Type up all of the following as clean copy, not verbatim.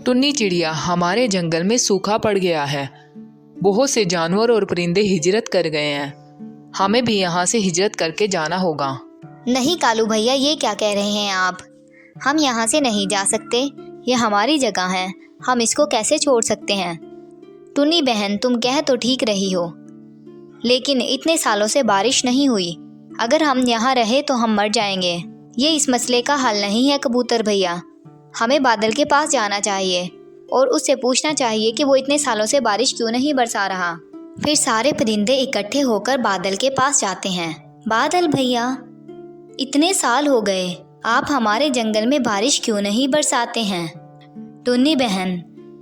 टुन्नी चिड़िया, हमारे जंगल में सूखा पड़ गया है। बहुत से जानवर और परिंदे हिजरत कर गए हैं। हमें भी यहाँ से हिजरत करके जाना होगा। नहीं कालू भैया, ये क्या कह रहे हैं आप? हम यहाँ से नहीं जा सकते। ये हमारी जगह है, हम इसको कैसे छोड़ सकते हैं? टुन्नी बहन, तुम कह तो ठीक रही हो, लेकिन इतने सालों से बारिश नहीं हुई। अगर हम यहाँ रहे तो हम मर जाएंगे। ये इस मसले का हल नहीं है कबूतर भैया। हमें बादल के पास जाना चाहिए और उससे पूछना चाहिए कि वो इतने सालों से बारिश क्यों नहीं बरसा रहा। फिर सारे परिंदे इकट्ठे होकर बादल के पास जाते हैं। बादल भैया, इतने साल हो गए, आप हमारे जंगल में बारिश क्यों नहीं बरसाते हैं? टुन्नी बहन,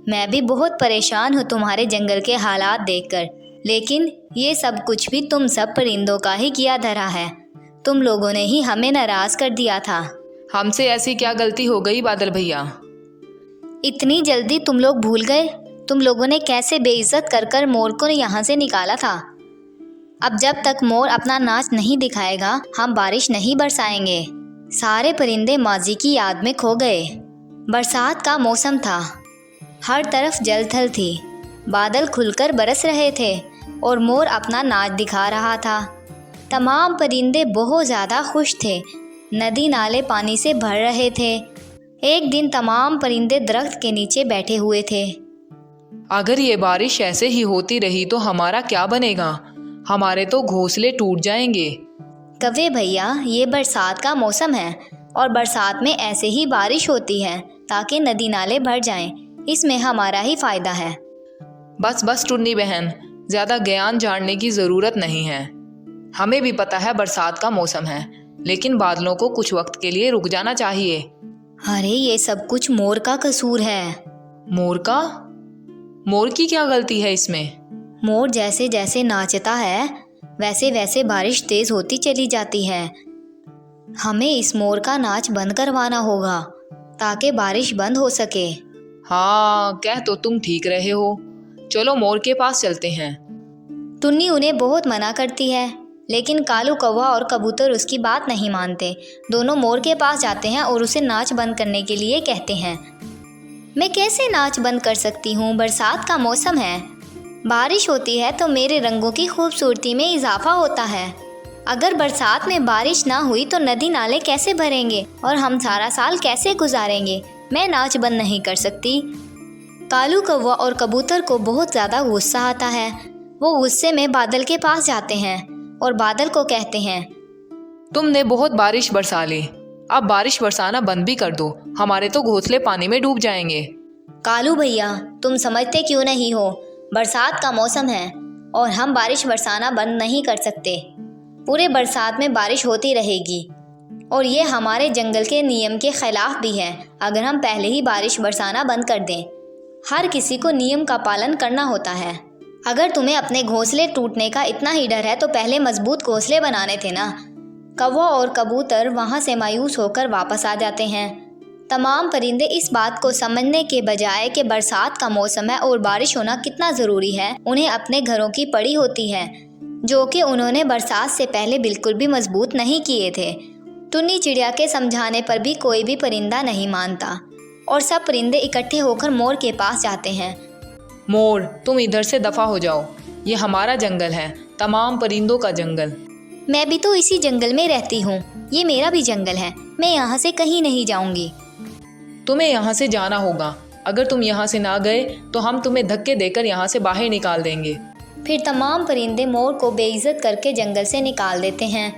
मैं भी बहुत परेशान हूँ तुम्हारे जंगल के हालात देखकर, लेकिन ये सब कुछ भी तुम सब परिंदों का ही किया धरा है। तुम लोगों ने ही हमें नाराज कर दिया था। हमसे ऐसी क्या गलती हो गई बादल भैया? इतनी जल्दी तुम लोग भूल गए? तुम लोगों ने कैसे बेइज्जत कर कर मोर को यहाँ से निकाला था। अब जब तक मोर अपना नाच नहीं दिखाएगा, हम बारिश नहीं बरसाएंगे। सारे परिंदे माजी की याद में खो गए। बरसात का मौसम था, हर तरफ जलथल थी, बादल खुलकर बरस रहे थे और मोर अपना नाच दिखा रहा था। तमाम परिंदे बहुत ज़्यादा खुश थे। नदी नाले पानी से भर रहे थे। एक दिन तमाम परिंदे दरख्त के नीचे बैठे हुए थे। अगर ये बारिश ऐसे ही होती रही तो हमारा क्या बनेगा? हमारे तो घोंसले टूट जाएंगे। कौवे भैया, ये बरसात का मौसम है और बरसात में ऐसे ही बारिश होती है ताकि नदी नाले भर जाएं। इसमें हमारा ही फायदा है। बस बस टुन्नी बहन, ज़्यादा ज्ञान जानने की ज़रूरत नहीं है। हमें भी पता है बरसात का मौसम है, लेकिन बादलों को कुछ वक्त के लिए रुक जाना चाहिए। अरे ये सब कुछ मोर का कसूर है। मोर का? मोर की क्या गलती है इसमें? मोर जैसे जैसे नाचता है वैसे वैसे बारिश तेज होती चली जाती है। हमें इस मोर का नाच बंद करवाना होगा ताकि बारिश बंद हो सके। हाँ, कह तो तुम ठीक रहे हो। चलो मोर के पास चलते हैं। टुन्नी उन्हें बहुत मना करती है, लेकिन कालू कौवा और कबूतर उसकी बात नहीं मानते। दोनों मोर के पास जाते हैं और उसे नाच बंद करने के लिए कहते हैं। मैं कैसे नाच बंद कर सकती हूँ? बरसात का मौसम है, बारिश होती है तो मेरे रंगों की खूबसूरती में इजाफा होता है। अगर बरसात में बारिश ना हुई तो नदी नाले कैसे भरेंगे और हम सारा साल कैसे गुजारेंगे? मैं नाच बंद नहीं कर सकती। कालू कौवा और कबूतर को बहुत ज़्यादा गुस्सा आता है। वो गुस्से में बादल के पास जाते हैं और बादल को कहते हैं, तुमने बहुत बारिश बरसा ली, अब बारिश बरसाना बंद भी कर दो, हमारे तो घोंसले पानी में डूब जाएंगे। कालू भैया, तुम समझते क्यों नहीं हो? बरसात का मौसम है और हम बारिश बरसाना बंद नहीं कर सकते। पूरे बरसात में बारिश होती रहेगी और ये हमारे जंगल के नियम के खिलाफ भी है। अगर हम पहले ही बारिश बरसाना बंद कर दें, हर किसी को नियम का पालन करना होता है। अगर तुम्हें अपने घोंसले टूटने का इतना ही डर है तो पहले मजबूत घोंसले बनाने थे ना। कौवा और कबूतर वहाँ से मायूस होकर वापस आ जाते हैं। तमाम परिंदे इस बात को समझने के बजाय कि बरसात का मौसम है और बारिश होना कितना ज़रूरी है, उन्हें अपने घरों की पड़ी होती है, जो कि उन्होंने बरसात से पहले बिल्कुल भी मजबूत नहीं किए थे। टुन्नी चिड़िया के समझाने पर भी कोई भी परिंदा नहीं मानता और सब परिंदे इकट्ठे होकर मोर के पास जाते हैं। मोर, तुम इधर से दफा हो जाओ, ये हमारा जंगल है, तमाम परिंदों का जंगल। मैं भी तो इसी जंगल में रहती हूँ, ये मेरा भी जंगल है, मैं यहाँ से कहीं नहीं जाऊँगी। तुम्हें यहाँ से जाना होगा। अगर तुम यहाँ से ना गए तो हम तुम्हें धक्के देकर यहाँ से बाहर निकाल देंगे। फिर तमाम परिंदे मोर को बेइज्जत करके जंगल से निकाल देते हैं।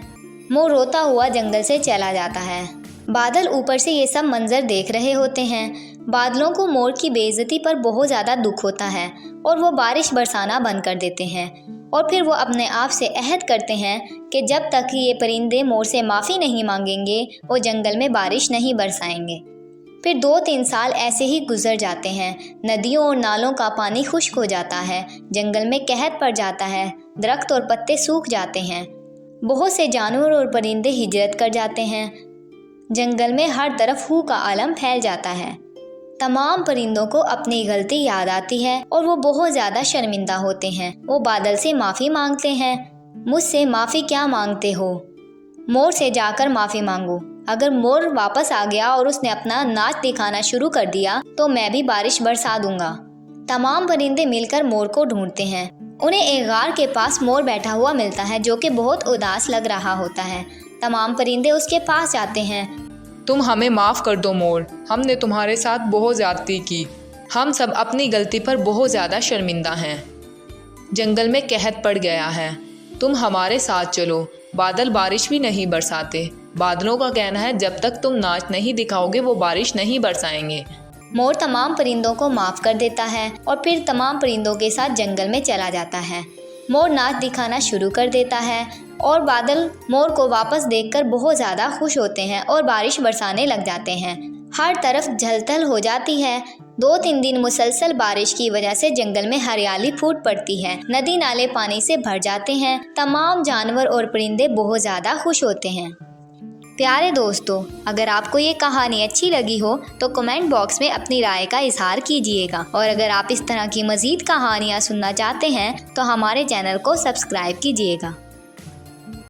मोर रोता हुआ जंगल से चला जाता है। बादल ऊपर से ये सब मंजर देख रहे होते हैं। बादलों को मोर की बेइज्जती पर बहुत ज़्यादा दुख होता है और वो बारिश बरसाना बंद कर देते हैं। और फिर वो अपने आप से अहद करते हैं कि जब तक ये परिंदे मोर से माफ़ी नहीं मांगेंगे वो जंगल में बारिश नहीं बरसाएंगे। फिर 2-3 साल ऐसे ही गुजर जाते हैं। नदियों और नालों का पानी खुश्क हो जाता है, जंगल में कहत पड़ जाता है, दरख्त और पत्ते सूख जाते हैं। बहुत से जानवर और परिंदे हिजरत कर जाते हैं। जंगल में हर तरफ हू का आलम फैल जाता है। तमाम परिंदों को अपनी गलती याद आती है और वो बहुत ज़्यादा शर्मिंदा होते हैं। वो बादल से माफ़ी मांगते हैं। मुझसे माफ़ी क्या मांगते हो? मोर से जाकर माफ़ी मांगो, अगर मोर वापस आ गया और उसने अपना नाच दिखाना शुरू कर दिया तो मैं भी बारिश बरसा दूंगा। तमाम परिंदे मिलकर मोर को ढूंढते हैं। उन्हें एक गार के पास मोर बैठा हुआ मिलता है जो कि बहुत उदास लग रहा होता है। तमाम परिंदे उसके पास जाते हैं। तुम हमें माफ़ कर दो मोर, हमने तुम्हारे साथ बहुत ज़्यादती की। हम सब अपनी गलती पर बहुत ज़्यादा शर्मिंदा हैं। जंगल में कहत पड़ गया है, तुम हमारे साथ चलो। बादल बारिश भी नहीं बरसाते। बादलों का कहना है जब तक तुम नाच नहीं दिखाओगे वो बारिश नहीं बरसाएंगे। मोर तमाम परिंदों को माफ़ कर देता है और फिर तमाम परिंदों के साथ जंगल में चला जाता है। मोर नाच दिखाना शुरू कर देता है और बादल मोर को वापस देखकर बहुत ज़्यादा खुश होते हैं और बारिश बरसाने लग जाते हैं। हर तरफ झलथल हो जाती है। 2-3 दिन मुसलसल बारिश की वजह से जंगल में हरियाली फूट पड़ती है। नदी नाले पानी से भर जाते हैं। तमाम जानवर और परिंदे बहुत ज़्यादा खुश होते हैं। प्यारे दोस्तों, अगर आपको ये कहानी अच्छी लगी हो तो कमेंट बॉक्स में अपनी राय का इजहार कीजिएगा और अगर आप इस तरह की मज़ीद कहानियाँ सुनना चाहते हैं तो हमारे चैनल को सब्सक्राइब कीजिएगा।